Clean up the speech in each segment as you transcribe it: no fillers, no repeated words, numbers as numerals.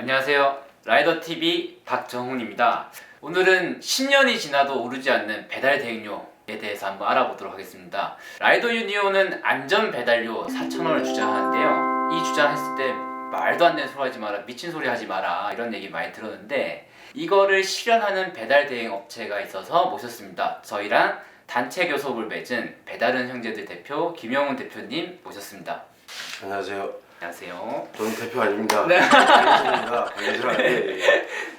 안녕하세요. 라이더TV 박정훈입니다. 오늘은 10년이 지나도 오르지 않는 배달 대행료에 대해서 한번 알아보도록 하겠습니다. 라이더 유니온은 안전 배달료 4,000원을 주장하는데요. 이 주장했을 때 말도 안 되는 소리 하지 마라, 미친 소리 하지 마라 이런 얘기 많이 들었는데 이거를 실현하는 배달 대행 업체가 있어서 모셨습니다. 저희랑 단체 교섭을 맺은 배달은 형제들 대표 김영훈 대표님 모셨습니다. 안녕하세요. 안녕하세요. 저는 대표 아닙니다. 네. 아닙니다.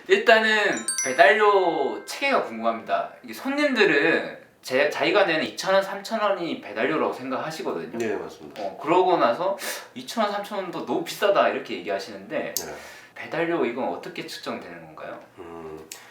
일단은 배달료 체계가 궁금합니다. 이게 손님들은 자기가 내는 2,000원, 3,000원이 배달료라고 생각하시거든요. 네, 맞습니다. 그러고 나서 2,000원, 3,000원도 너무 비싸다 이렇게 얘기하시는데 네. 배달료 이건 어떻게 측정되는 건가요?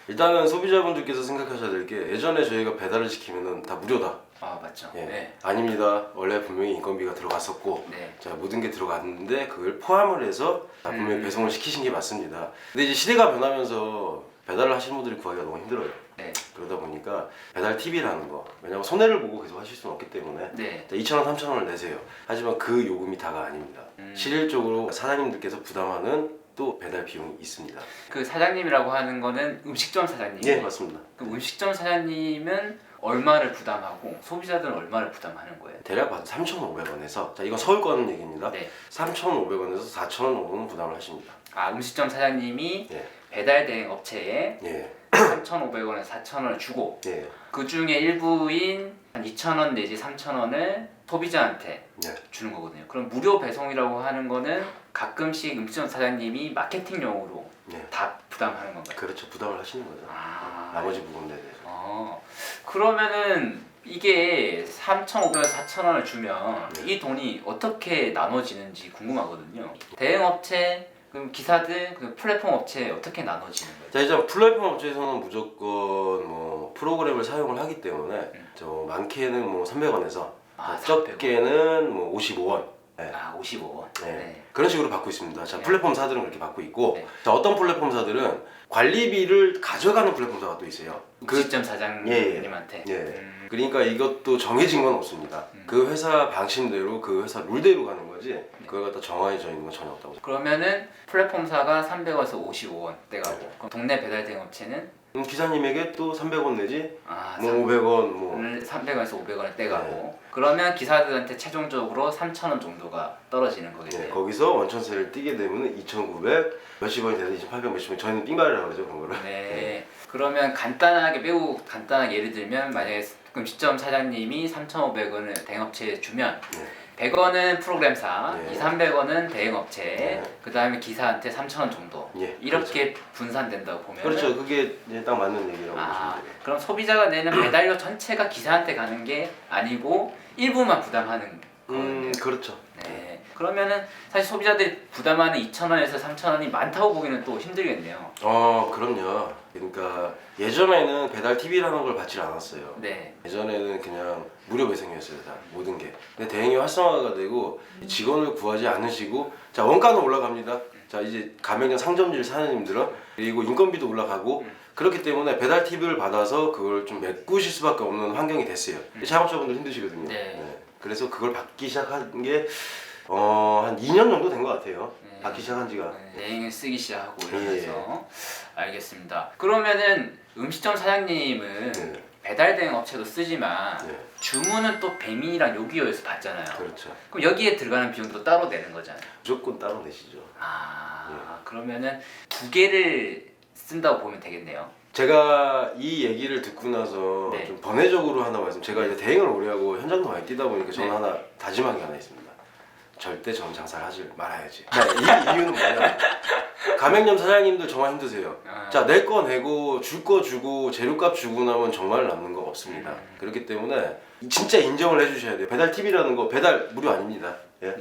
일단은 소비자분들께서 생각하셔야 될 게 예전에 저희가 배달을 시키면은 다 무료다. 아 맞죠. 예. 네. 아닙니다. 원래 분명히 인건비가 들어갔었고 네. 자 모든 게 들어갔는데 그걸 포함을 해서 분명히 배송을 시키신 게 맞습니다. 근데 이제 시대가 변하면서 배달을 하시는 분들이 구하기가 너무 힘들어요. 네. 그러다 보니까 배달 팁이라는 거 왜냐면 손해를 보고 계속 하실 수는 없기 때문에 네. 2,000원, 3,000원을 내세요. 하지만 그 요금이 다가 아닙니다. 실질적으로 사장님들께서 부담하는 또 배달 비용이 있습니다. 그 사장님이라고 하는 거는 음식점 사장님. 예, 맞습니다. 그 음식점 사장님은 얼마를 부담하고 소비자들은 얼마를 부담하는 거예요? 대략 봐도 3,500원에서 자 이건 서울권 얘기입니다. 네. 3,500원에서 4,000원 정도는 부담을 하십니다. 아 음식점 사장님이 예. 배달 대행 업체에 예. 3,500원에서 4,000원을 주고 예. 그 중에 일부인 한 2,000원 내지 3,000원을 소비자한테 예. 주는 거거든요. 그럼 무료 배송이라고 하는 거는 가끔씩 음식점 사장님이 마케팅용으로 예. 다 부담하는 건가요? 그렇죠. 부담을 하시는 거죠. 아, 나머지 부분에 대해서. 그러면은 이게 3,500원, 4,000원을 주면 네. 이 돈이 어떻게 나눠지는지 궁금하거든요. 대행업체, 그럼 기사들, 그 플랫폼 업체 어떻게 나눠지는 거예요? 자 이제 플랫폼 업체에서는 무조건 뭐 프로그램을 사용을 하기 때문에 저 많게는 뭐 300원에서 아, 적게는 뭐 55원. 네. 아, 55원. 네. 네. 그런 식으로 받고 있습니다. 자 네. 플랫폼사들은 그렇게 받고 있고 네. 자 어떤 플랫폼사들은 관리비를 가져가는 플랫폼사가 또 있어요. 음식점 사장님한테. 예. 그러니까 이것도 정해진 건 없습니다. 그 회사 방침대로 그 회사 룰대로 가는 거지 그걸 갖다 정해져 있는 건 전혀 없다고. 그러면은 플랫폼사가 300원에서 55원 떼가고 그럼 동네 배달 대행 업체는 기사님에게 또 300원 내지 아, 뭐 500원 뭐 300원에서 500원을 떼가고 그러면 기사들한테 최종적으로 3,000원 정도가 떨어지는 거겠네요. 네, 거기서 원천세를 띄게 되면 2,900 몇십 원이 돼서 2,800 몇십 원 저희는 삥가리라고 그러죠 그런 거를. 네. 그러면 간단하게 매우 간단하게 예를 들면 만약에 음식점 사장님이 3,500원을 대행업체에 주면 네. 100원은 프로그램사, 네. 200~300원은 대행업체, 네. 그 다음에 기사한테 3,000원 정도 예, 이렇게 분산된다고 보면 그렇죠. 그게 이제 딱 맞는 얘기라고 보시면 돼요. 그럼 소비자가 내는 배달료 전체가 기사한테 가는 게 아니고 일부만 부담하는 거네요. 그렇죠. 네. 그러면은 사실 소비자들이 부담하는 2,000원에서 3,000원이 많다고 보기는 또 힘들겠네요. 그럼요. 그러니까 예전에는 배달 TV라는 걸 받지 않았어요. 네. 예전에는 그냥 무료 배송이었어요, 다 모든 게. 근데 대행이 활성화가 되고 직원을 구하지 않으시고 자 원가는 올라갑니다. 자 이제 가맹점 상점질 사장님들은 그리고 인건비도 올라가고 그렇기 때문에 배달 TV를 받아서 그걸 좀 메꾸실 수밖에 없는 환경이 됐어요. 창업자분들 힘드시거든요. 네. 그래서 그걸 받기 시작한 게 한 2년 정도 된 것 같아요. 네. 받기 시작한 지가. 대행을 쓰기 시작하고 이러면서 알겠습니다. 그러면은 음식점 사장님은 네. 배달 대행 업체도 쓰지만 네. 주문은 또 배민이랑 요기요에서 받잖아요. 그렇죠. 그럼 여기에 들어가는 비용도 따로 내는 거잖아요. 무조건 따로 내시죠. 그러면은 두 개를 쓴다고 보면 되겠네요. 제가 이 얘기를 듣고 나서 네. 좀 번외적으로 하나 말씀. 제가 이제 대행을 오래 하고 현장도 많이 뛰다 보니까 저는 네. 하나 다짐한 게 하나 있습니다. 절대 전 장사를 하지 말아야지. 자, 이 이유는 뭐냐? 가맹점 사장님들 정말 힘드세요. 자, 낼 거 내고 줄 거 주고 재료값 주고 나면 정말 남는 거 없습니다. 그렇기 때문에 진짜 인정을 해주셔야 돼요. 배달 팁이라는 거 배달 무료 아닙니다. 예.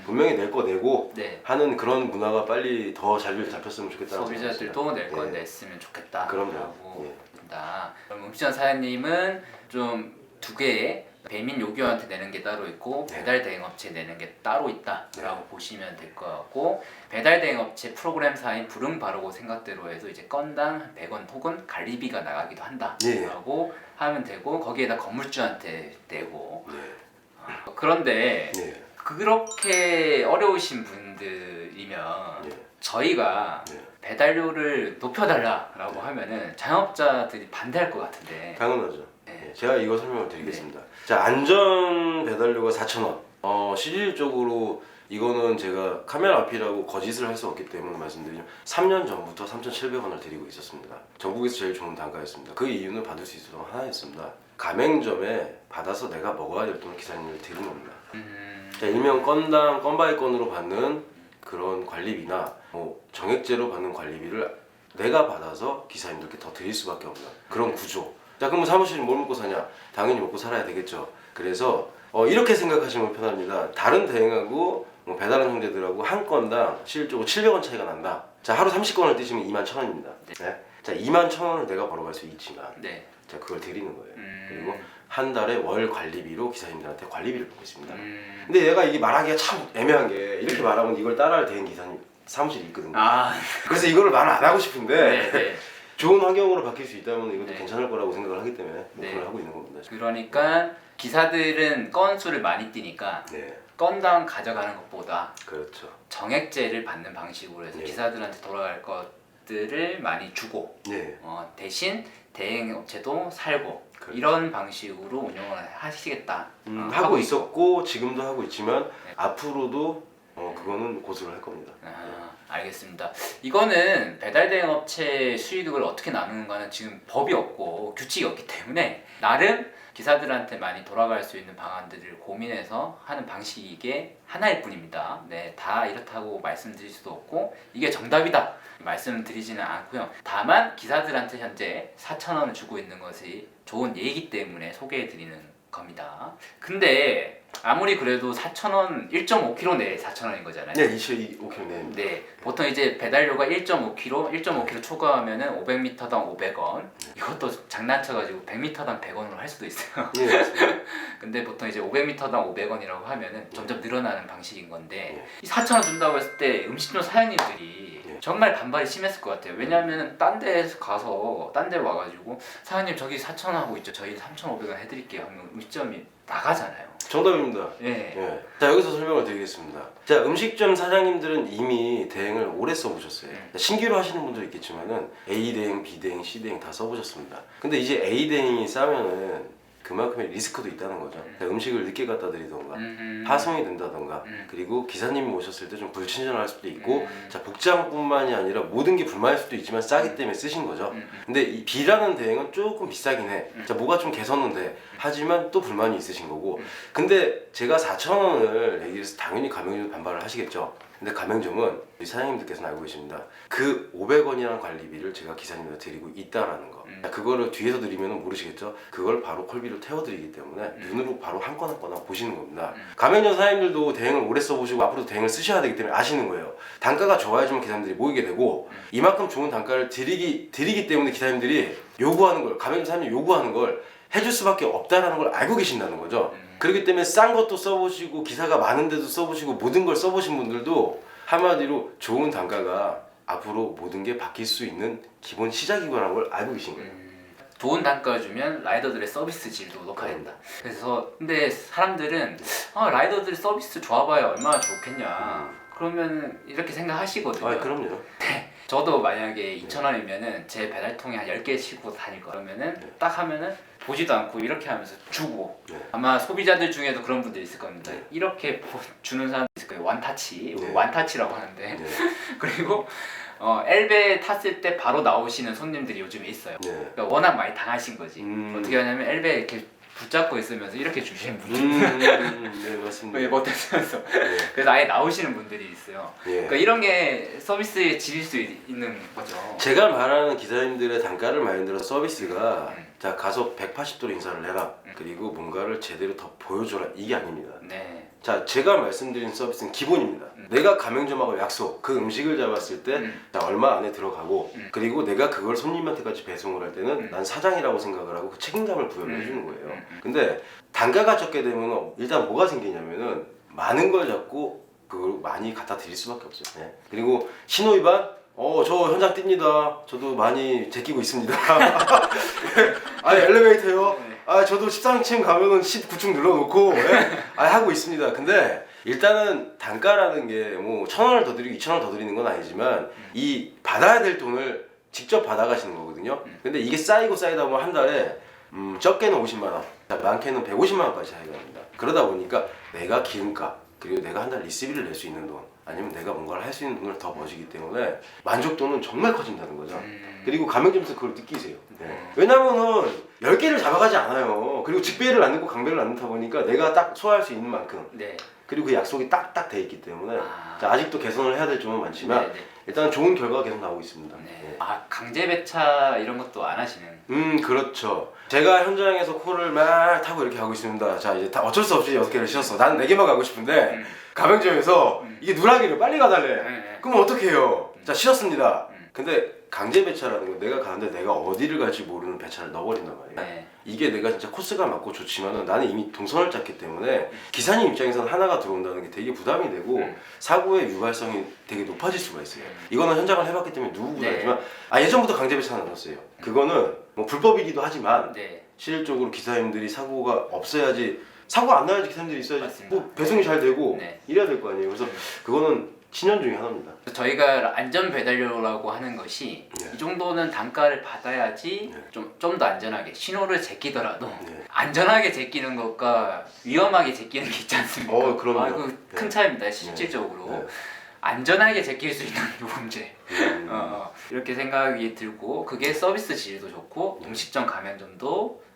분명히 낼 거 내고 네. 하는 그런 문화가 빨리 더 잘 잡혔으면 좋겠다는 소비자들도 낼 건 예. 냈으면 좋겠다. 그럼요. 라고 예. 본다. 그럼 음식점 사장님은 좀 두 개의 배민 요기요한테 내는 게 따로 있고 배달 대행업체 내는 게 따로 있다라고 보시면 될 것 같고 배달 대행업체 프로그램사인 부릉 바르고 생각대로 해서 이제 건당 100원 혹은 관리비가 나가기도 한다라고 하면 되고 거기에다 건물주한테 내고 그런데 네. 그렇게 어려우신 분들이면 예. 저희가 예. 배달료를 높여달라라고 하면은 자영업자들이 반대할 것 같은데. 당연하죠. 네. 예, 제가 이거 설명을 드리겠습니다. 자, 안전 배달료가 4,000원. 실질적으로 이거는 제가 카메라 앞이라고 거짓을 할 수 없기 때문에 말씀드리면 3년 전부터 3,700원을 드리고 있었습니다. 전국에서 제일 좋은 단가였습니다. 그 이유는 받을 수 있었던 건 하나였습니다. 가맹점에 받아서 내가 먹어야 될 돈을 기사님을 드리는 겁니다. 자, 일명 건당 건바이건으로 받는 그런 관리비나 뭐 정액제로 받는 관리비를 내가 받아서 기사님들께 더 드릴 수밖에 없는 그런 구조. 자, 그럼 사무실은 뭘 먹고 사냐? 당연히 먹고 살아야 되겠죠. 그래서 이렇게 생각하시면 편합니다. 다른 대행하고 배달하는 형제들하고 한 건당 실질적으로 700원 차이가 난다. 자, 하루 30건을 뛰시면 21,000원입니다. 네? 자, 21,000원을 내가 벌어갈 수 있지만 네. 자, 그걸 드리는 거예요. 그리고 한 달에 월 관리비로 기사님들한테 관리비를 받고 있습니다. 근데 얘가 이게 말하기가 참 애매한 게 이렇게 말하면 이걸 따라할 대행 기사님 사무실이 있거든요. 그래서 이거를 말 안 하고 싶은데 네, 네. 좋은 환경으로 바뀔 수 있다면 이것도 네. 괜찮을 거라고 생각을 하기 때문에 네. 그걸 하고 있는 겁니다. 그러니까 기사들은 건수를 많이 뛰니까 네, 건당 가져가는 것보다 그렇죠. 정액제를 받는 방식으로 해서 네. 기사들한테 돌아갈 것들을 많이 주고 네, 대신 대행업체도 살고 그렇죠. 이런 방식으로 운영을 하시겠다. 하고 있었고 지금도 하고 있지만 네. 앞으로도 그거는 고수를 할 겁니다. 알겠습니다. 이거는 배달 대행 업체 수익을 어떻게 나누는가는 지금 법이 없고 규칙이 없기 때문에 나름 기사들한테 많이 돌아갈 수 있는 방안들을 고민해서 하는 방식이 이게 하나일 뿐입니다. 네, 다 이렇다고 말씀드릴 수도 없고 이게 정답이다 말씀드리지는 않고요. 다만 기사들한테 현재 4,000원을 주고 있는 것이 좋은 예이기 때문에 소개해드리는 겁니다. 근데 아무리 그래도 4,000원 1.5kg 내에 4,000원인 거잖아요. 네, 25kg 내입니다. 네, 보통 이제 배달료가 1.5kg 초과하면은 500m당 500원. 이것도 장난쳐가지고 100m당 100원으로 할 수도 있어요. 네, 맞습니다. 근데 보통 이제 500m당 500원이라고 하면은 점점 늘어나는 방식인 건데 네. 이 4,000원 준다고 했을 때 음식점 사장님들이 네. 정말 반발이 심했을 것 같아요. 왜냐하면 딴 데에서 가서 딴 데 와가지고 사장님 저기 4,000원 하고 있죠. 저희 3,500원 해드릴게요 하면 음식점이 나가잖아요. 정답입니다. 네. 예. 자, 여기서 설명을 드리겠습니다. 자, 음식점 사장님들은 이미 대행을 오래 써보셨어요. 신규로 하시는 분도 있겠지만은 A 대행, B 대행, C 대행 다 써보셨습니다. 근데 이제 A 대행이 싸면은 그만큼의 리스크도 있다는 거죠. 자, 음식을 늦게 갖다 드리던가 파송이 된다던가 그리고 기사님이 오셨을 때 좀 불친절할 수도 있고 자, 복장뿐만이 아니라 모든 게 불만일 수도 있지만 싸기 때문에 쓰신 거죠. 근데 이 B라는 대행은 조금 비싸긴 해. 자, 뭐가 좀 개선은 하지만 또 불만이 있으신 거고 근데 제가 4,000원을 내기 위해서 당연히 가맹점이 반발을 하시겠죠. 근데 가맹점은 우리 사장님들께서는 알고 계십니다. 그 500원이라는 관리비를 제가 기사님한테 드리고 있다라는 거. 자, 그거를 뒤에서 드리면 모르시겠죠? 그걸 바로 콜비로 태워드리기 때문에 눈으로 바로 한 건 한 건 보시는 겁니다. 가맹점 사장님들도 대행을 오래 써보시고 앞으로도 대행을 쓰셔야 되기 때문에 아시는 거예요. 단가가 좋아야지만 기사님들이 모이게 되고 이만큼 좋은 단가를 드리기 때문에 기사님들이 요구하는 걸 가맹점 사장님이 요구하는 걸 해줄 수밖에 없다라는 걸 알고 계신다는 거죠. 그렇기 때문에 싼 것도 써보시고 기사가 많은데도 써보시고 모든 걸 써보신 분들도 한마디로 좋은 단가가 앞으로 모든 게 바뀔 수 있는 기본 시작이라는 걸 알고 계신 거예요. 좋은 단가를 주면 라이더들의 서비스 질도 높아진다. 그래서 근데 사람들은 라이더들의 서비스 좋아봐야 얼마나 좋겠냐. 그러면 이렇게 생각하시거든요. 아, 그럼요. 저도 만약에 2,000원이면은 제 배달통에 한 10개 싣고 다닐 거 그러면은 딱 하면은 보지도 않고 이렇게 하면서 주고 아마 소비자들 중에도 그런 분들이 있을 겁니다. 이렇게 주는 사람도 있을 거예요. 원타치, 완타치라고 하는데 그리고 엘베 탔을 때 바로 나오시는 손님들이 요즘에 있어요. 그러니까 워낙 많이 당하신 거지. 어떻게 하냐면 엘베 이렇게 붙잡고 있으면서 이렇게 주시는 분들 네, 맞습니다. 못하면서 그래서 아예 나오시는 분들이 있어요. 그러니까 이런 게 서비스의 질일 수 있는 거죠. 제가 말하는 기사님들의 단가를 마인드로 서비스가 자, 가서 180도로 인사를 해라. 그리고 뭔가를 제대로 더 보여줘라. 이게 아닙니다. 네. 자, 제가 말씀드린 서비스는 기본입니다. 내가 가맹점하고 약속, 그 음식을 잡았을 때 자, 얼마 안에 들어가고 그리고 내가 그걸 손님한테까지 배송을 할 때는 난 사장이라고 생각을 하고 그 책임감을 부여를 해주는 거예요. 근데 단가가 적게 되면 일단 뭐가 생기냐면은 많은 걸 잡고 그걸 많이 갖다 드릴 수밖에 없어요. 그리고 신호위반? 저 현장 뜁니다. 저도 많이 제끼고 있습니다. 엘리베이터요? 저도 13층 가면은 19층 눌러놓고 하고 있습니다. 근데 일단은 단가라는 게 뭐 1,000원을 더 드리고 2,000원을 더 드리는 건 아니지만 이 받아야 될 돈을 직접 받아가시는 거거든요. 근데 이게 쌓이고 쌓이다 보면 한 달에 적게는 50만 원, 많게는 150만 원까지 차이가 납니다. 그러다 보니까 내가 기름값 그리고 내가 한 달 리스비를 낼 수 있는 돈 아니면 내가 뭔가를 할 수 있는 돈을 더 버시기 때문에 만족도는 정말 커진다는 거죠. 그리고 가맹점에서 그걸 느끼세요. 네. 왜냐면은 10개를 잡아가지 않아요. 그리고 직배를 안 넣고 강배를 안 넣다 보니까 내가 딱 소화할 수 있는 만큼 네. 그리고 그 약속이 딱딱 돼 있기 때문에 자, 아직도 개선을 해야 될 점은 많지만 네, 네. 일단 좋은 결과가 계속 나오고 있습니다. 네. 네. 아 강제 배차 이런 것도 안 하시는? 그렇죠. 제가 현장에서 콜을 막 타고 이렇게 가고 있습니다. 자 이제 다 어쩔 수 없이 6개를 씻었어. 나는 4개만 가고 싶은데 가맹점에서 이게 누락이를 빨리 가달래. 네. 그럼 어떻게 해요? 자 씻었습니다. 근데 강제 배차라는 건 내가 가는데 내가 어디를 갈지 모르는 배차를 넣어버린단 말이에요. 네. 이게 내가 진짜 코스가 맞고 좋지만은 나는 이미 동선을 짰기 때문에 기사님 입장에서는 하나가 들어온다는 게 되게 부담이 되고 사고의 유발성이 되게 높아질 수가 있어요. 이거는 현장을 해봤기 때문에 누구보다 네. 알지만 예전부터 강제 배차는 안 넣었어요. 그거는 뭐 불법이기도 하지만 네. 실질적으로 기사님들이 사고가 없어야지 사고가 안 나야지 기사님들이 있어야지 맞습니다. 뭐 배송이 잘 되고 네. 이래야 될 거 아니에요. 그래서 그거는 신현 중에 하나입니다. 저희가 안전 배달료라고 하는 것이 네. 이 정도는 단가를 받아야지 네. 좀 더 안전하게 신호를 제끼더라도 네. 안전하게 제끼는 것과 위험하게 제끼는 게 있지 않습니까? 그럼요. 그 큰 네. 차이입니다. 실질적으로 네. 안전하게 제낄 수 있는 요금제 이렇게 생각이 들고 그게 서비스 질도 좋고 음식점 가맹점도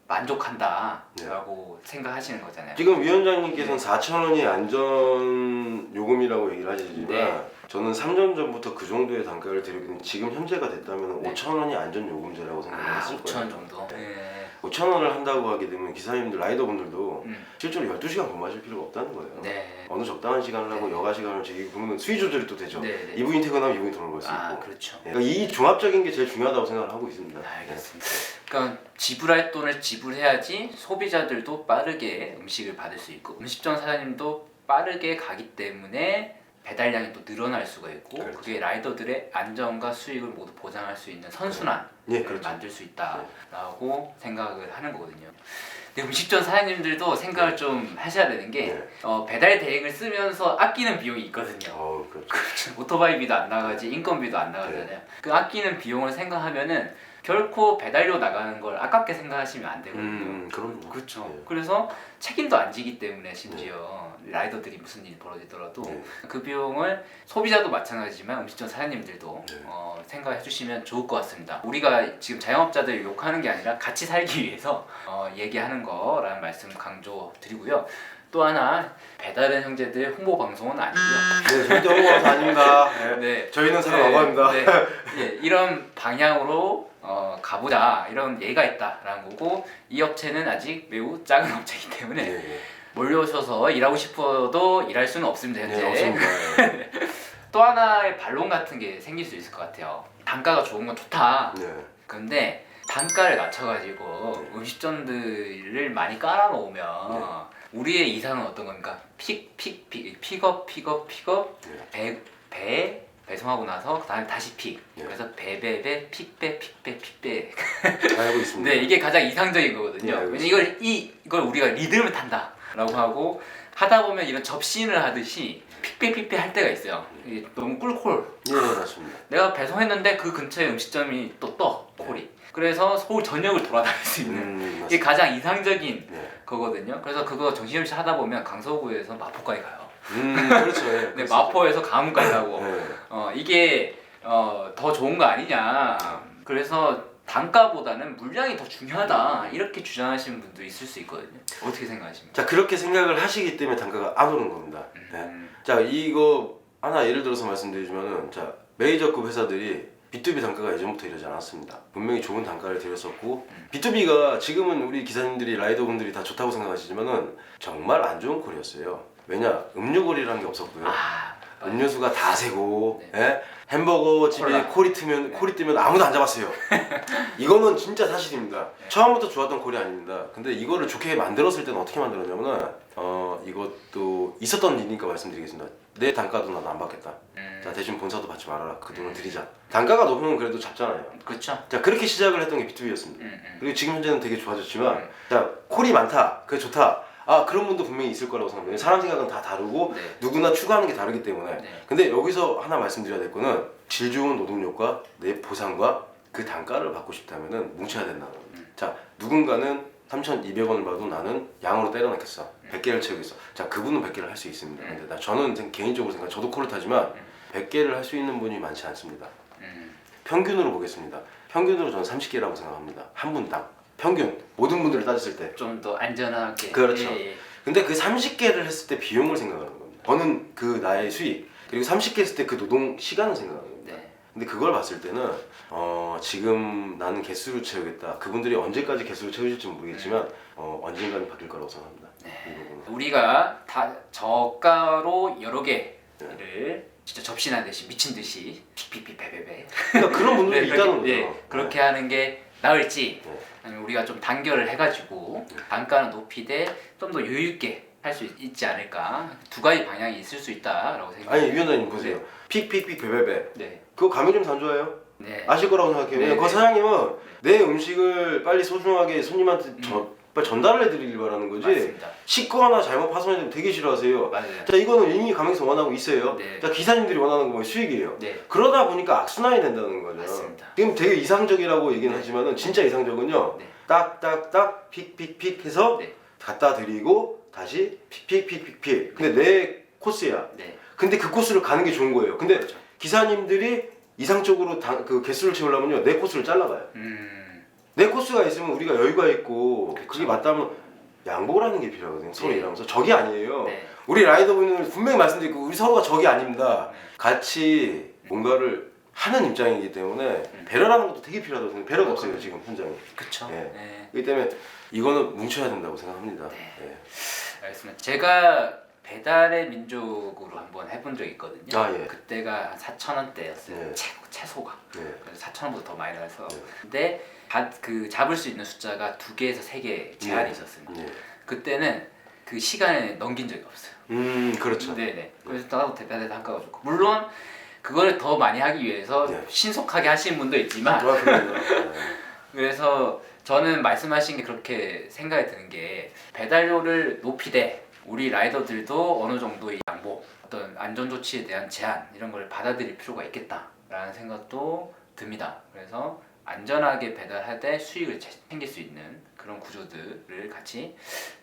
만족한다라고 생각하시는 거잖아요. 지금 위원장님께서는 4,000원이 안전 요금이라고 얘기를 하시지만 네. 저는 3년 전부터 그 정도의 단가를 드리고 지금 현재가 됐다면 네. 5,000원이 안전 요금제라고 생각을 했을 5천 거예요. 정도. 네. 5,000원을 한다고 하게 되면 기사님들 라이더분들도 실제로 12시간 근무하실 필요가 없다는 거예요. 네. 어느 적당한 시간을 하고 네. 여가 시간을 즐기고 그러면 수위 조절이 또 되죠. 네, 네. 이분이 퇴근하면 이분이 돈을 벌 수 있고. 그렇죠. 그러니까 이 종합적인 게 제일 중요하다고 생각을 하고 있습니다. 알겠습니다. 그러니까 지불할 돈을 지불해야지 소비자들도 빠르게 음식을 받을 수 있고 음식점 사장님도 빠르게 가기 때문에 배달량이 또 늘어날 수가 있고 그렇죠. 그게 라이더들의 안전과 수익을 모두 보장할 수 있는 선순환을 네, 그렇죠. 만들 수 있다라고 생각을 하는 거거든요. 근데 음식점 사장님들도 생각을 좀 하셔야 되는 게 네. 배달 대행을 쓰면서 아끼는 비용이 있거든요. 그렇죠. 오토바이비도 안 나가지 인건비도 안 나가잖아요. 그 아끼는 비용을 생각하면은 결코 배달료 나가는 걸 아깝게 생각하시면 안 되거든요. 그럼요. 그렇죠. 네. 그래서 책임도 안 지기 때문에 심지어 라이더들이 무슨 일이 벌어지더라도 네. 그 비용을 소비자도 마찬가지지만 음식점 사장님들도 네. 생각해 주시면 좋을 것 같습니다. 우리가 지금 자영업자들 욕하는 게 아니라 같이 살기 위해서 얘기하는 거라는 말씀 강조드리고요. 또 하나 배달은 형제들 홍보 방송은 아니고요. 네, 절대 홍보하는 아닙니다. 네. 네. 저희는 사랑합니다. 네. 예, 이런 방향으로 가보자 이런 예가 있다라는 거고 이 업체는 아직 매우 작은 업체이기 때문에 네. 몰려오셔서 일하고 싶어도 일할 수는 없습니다 현재. 네, 없습니다. 또 하나의 반론 같은 게 생길 수 있을 것 같아요. 단가가 좋은 건 좋다. 네. 근데 단가를 낮춰가지고 음식점들을 많이 깔아놓으면 우리의 이상은 어떤 겁니까? 픽업 배송하고 나서 그다음에 다시 픽. 그래서 배배배 픽배 알고 있습니다. 네, 이게 가장 이상적인 거거든요. 네, 왜냐면 이걸 우리가 리듬을 탄다라고 하고 하다 보면 이런 접신을 하듯이 픽배 할 때가 있어요. 이게 너무 꿀콜. 네, 맞습니다. 내가 배송했는데 그 근처에 음식점이 또 떠 콜이. 그래서 서울 전역을 돌아다닐 수 있는 이게 가장 이상적인 네. 거거든요. 그래서 그거 정신없이 하다 보면 강서구에서 마포까지 가요. 그렇죠. 네, 근데 마포에서 강원까지 가고 네. 이게 더 좋은 거 아니냐. 그래서 단가보다는 물량이 더 중요하다 이렇게 주장하시는 분도 있을 수 있거든요. 어떻게 생각하십니까? 자, 그렇게 생각을 하시기 때문에 단가가 안 오른 겁니다. 네. 자, 이거 하나 예를 들어서 말씀드리자면은 자, 메이저급 회사들이 B2B 단가가 예전부터 이러지 않았습니다. 분명히 좋은 단가를 드렸었고 B2B가 지금은 우리 기사님들이 라이더분들이 다 좋다고 생각하시지만은 정말 안 좋은 콜이었어요. 왜냐? 음료콜이라는 게 없었고요. 음료수가 다 세고 예? 햄버거 집에 콜이 뜨면 아무도 안 잡았어요. 이거는 진짜 사실입니다. 처음부터 좋았던 콜이 아닙니다. 근데 이거를 좋게 만들었을 때는 어떻게 만들었냐면은 이것도 있었던 일이니까 말씀드리겠습니다. 내 단가도 나도 안 받겠다. 자, 대신 본사도 받지 말아라. 그 돈을 드리자. 단가가 높으면 그래도 잡잖아요. 그렇죠. 자, 그렇게 시작을 했던 게 B2B였습니다. 그리고 지금 현재는 되게 좋아졌지만 자, 콜이 많다. 그게 좋다. 그런 분도 분명히 있을 거라고 생각해요. 사람 생각은 다 다르고 네. 누구나 추구하는 게 다르기 때문에. 네. 근데 여기서 하나 말씀드려야 될 거는 질 좋은 노동력과 내 보상과 그 단가를 받고 싶다면은 뭉쳐야 된다는 겁니다. 자, 누군가는 3,200원을 받아도 나는 양으로 때려넣겠어. 100개를 채우겠어. 자, 그분은 100개를 할 수 있습니다. 근데 저는 개인적으로 생각, 저도 코를 타지만 100개를 할 수 있는 분이 많지 않습니다. 평균으로 보겠습니다. 평균으로 저는 30개라고 생각합니다. 한 분당. 평균. 모든 분들을 따졌을 때. 좀 더 안전하게. 그렇죠. 예, 예. 근데 그 30개를 했을 때 비용을 생각하는 겁니다. 버는 그 나의 수익, 그리고 30개 했을 때 그 노동 시간을 생각하는 겁니다. 네. 근데 그걸 봤을 때는 지금 나는 개수를 채우겠다. 그분들이 언제까지 개수를 채우실지 모르겠지만 언젠가는 바뀔 거라고 생각합니다. 이 부분은. 우리가 다 저가로 여러 개를 진짜 접신하듯이 미친 듯이 픽픽픽 베베베 그러니까 그런 분들이 있다는 거죠. 네, 그렇게 하는 게 나을지 네. 아니면 우리가 좀 단결을 해가지고 단가는 높이되 좀 더 여유 있게 할 수 있지 않을까. 두 가지 방향이 있을 수 있다라고 생각해요. 아니 위원장님 보세요. 픽픽픽 베베베. 네. 그거 가맹점에서 안 좋아해요? 네. 아실 거라고 생각해요. 네, 그 네. 사장님은 내 음식을 빨리 소중하게 손님한테 빨리 전달을 해드리길 바라는 거지. 맞습니다. 식거나 잘못 파손해도 되게 싫어하세요. 맞아요. 자, 이거는 이미 가맹에서 원하고 있어요. 네. 자, 기사님들이 원하는 거 뭐 수익이에요. 네. 그러다 보니까 악순환이 된다는 거죠. 맞습니다. 지금 되게 이상적이라고 얘기는 하지만은 진짜 이상적은요. 네. 딱딱딱 픽픽픽 해서 네. 갖다 드리고 다시 픽픽픽픽픽. 근데 내 코스야. 네. 근데 그 코스를 가는 게 좋은 거예요. 근데 그렇죠. 기사님들이 이상적으로 그 개수를 채우려면요. 내 코스를 잘라가요. 내 코스가 있으면 우리가 여유가 있고 그쵸. 그게 맞다면 양보를 하는 게 필요하거든요. 서로 네. 일하면서 적이 아니에요. 네. 우리 라이더분은 분명히 말씀드리고 우리 서로가 적이 아닙니다. 네. 같이 뭔가를 하는 입장이기 때문에 배려라는 것도 되게 필요하다고 생각해요. 배려가 없어요 지금 현장에. 그렇죠. 네. 네. 그렇기 때문에 이거는 뭉쳐야 된다고 생각합니다. 네. 네. 알겠습니다. 제가 배달의 민족으로 한번 해본 적이 있거든요. 아, 예. 그때가 한 4,000원대였어요. 네. 최소가. 네. 그래서 4,000원보다 더 많이 나서. 네. 근데 그 잡을 수 있는 숫자가 2개에서 3개 제한이 네. 있었습니다. 네. 그때는 그 시간에 넘긴 적이 없어요. 그렇죠. 네네. 그래서 나도 배달의 단가가 좋고 물론 그걸 더 많이 하기 위해서 네. 신속하게 하시는 분도 있지만 그럼요. 그래서 저는 말씀하신 게 그렇게 생각이 드는 게 배달료를 높이되 우리 라이더들도 어느 정도의 양보, 어떤 안전조치에 대한 제한 이런 걸 받아들일 필요가 있겠다라는 생각도 듭니다. 그래서 안전하게 배달하되 수익을 챙길 수 있는 그런 구조들을 같이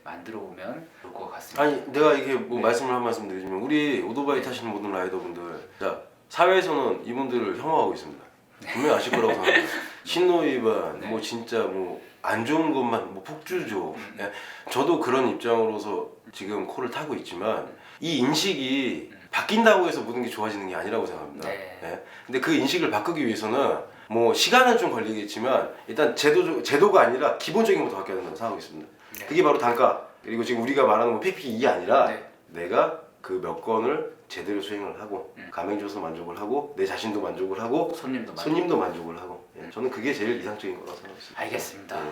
만들어 보면 좋을 것 같습니다. 아니 내가 이게 뭐 네. 말씀을 한 말씀 드리면 우리 오토바이 네. 타시는 모든 라이더분들 자 사회에서는 이분들을 혐오하고 있습니다. 분명히 아실 거라고 생각합니다. 신호 위반, 네. 뭐 진짜 뭐 안 좋은 것만 뭐 폭주죠. 예. 저도 그런 입장으로서 지금 코를 타고 있지만 이 인식이 바뀐다고 해서 모든 게 좋아지는 게 아니라고 생각합니다. 네. 예. 근데 그 인식을 바꾸기 위해서는 뭐 시간은 좀 걸리겠지만 일단 제도가 아니라 기본적인 것부터 바뀌어야 된다고 생각하고 있습니다. 네. 그게 바로 단가. 그리고 지금 우리가 말하는 뭐 PPE 아니라 네. 내가 그 몇 건을 제대로 수행을 하고 가맹주에서 만족을 하고 내 자신도 만족을 하고 손님도 많이. 손님도 만족을 하고 저는 그게 제일 이상적인 거라고 생각합니다. 알겠습니다. 네.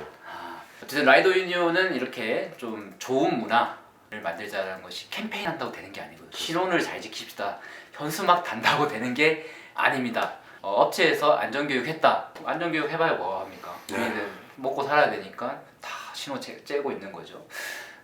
어쨌든 라이더 유니온은 이렇게 좀 좋은 문화를 만들자는 것이 캠페인 한다고 되는 게 아니고요. 신원을 잘 지킵시다. 현수막 단다고 되는 게 아닙니다. 업체에서 안전교육 했다. 안전교육 해봐야 뭐 합니까? 네. 우리는 먹고 살아야 되니까 다 신호 째고 있는 거죠.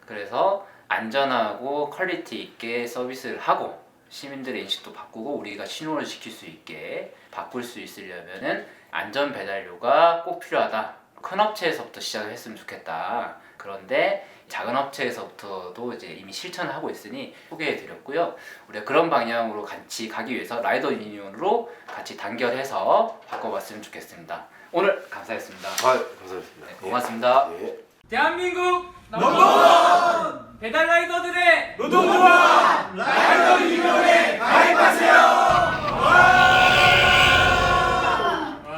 그래서 안전하고 퀄리티 있게 서비스를 하고 시민들의 인식도 바꾸고 우리가 신호를 지킬 수 있게 바꿀 수 있으려면은 안전 배달료가 꼭 필요하다. 큰 업체에서부터 시작을 했으면 좋겠다. 그런데 작은 업체에서부터도 이제 이미 실천을 하고 있으니 소개해드렸고요. 우리가 그런 방향으로 같이 가기 위해서 라이더 유니온으로 같이 단결해서 바꿔봤으면 좋겠습니다. 오늘 감사했습니다. 감사합니다. 네, 고맙습니다. 예. 대한민국 넘버원 배달 라이더들의 노동조합 라이더 유니온의